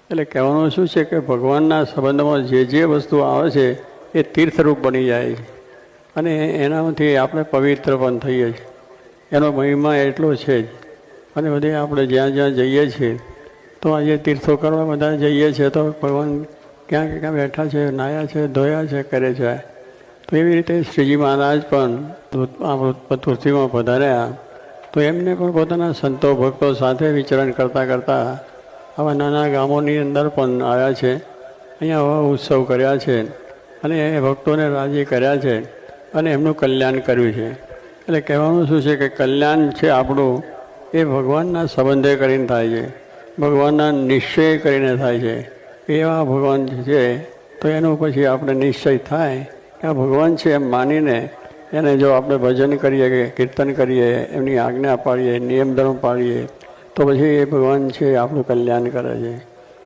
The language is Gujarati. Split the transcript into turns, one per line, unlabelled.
એટલે કહેવાનું શું છે કે ભગવાનના સંબંધમાં જે વસ્તુ આવે છે એ તીર્થરૂપ બની જાય છે અને એનામાંથી આપણે પવિત્ર પણ થઈએ છીએ. એનો મહિમા એટલો છે જ. અને બધે આપણે જ્યાં જ્યાં જઈએ છીએ તો આજે તીર્થો કરવા બધા જઈએ છીએ તો ભગવાન ક્યાં ક્યાં બેઠા છે, નાહ્યા છે, ધોયા છે, કરે છે. તો એવી રીતે શ્રીજી મહારાજ પણ પૃથ્વીમાં પધાર્યા તો એમને પણ પોતાના સંતો ભક્તો સાથે વિચરણ કરતાં કરતાં આવા નાના ગામોની અંદર પણ આવ્યા છે. અહીંયા આવા ઉત્સવ કર્યા છે અને એ ભક્તોને રાજી કર્યા છે અને એમનું કલ્યાણ કર્યું છે. એટલે કહેવાનું શું છે કે કલ્યાણ છે આપણું એ ભગવાનના સંબંધે કરીને થાય છે, ભગવાનના નિશ્ચય કરીને થાય છે. એવા ભગવાન છે તો એનો પછી આપણે નિશ્ચય થાય કે આ ભગવાન છે એમ માનીને એને જો આપણે ભજન કરીએ કે કીર્તન કરીએ, એમની આજ્ઞા પાળીએ, નિયમ ધર્મ પાળીએ તો પછી એ ભગવાન છે આપણું કલ્યાણ કરે છે.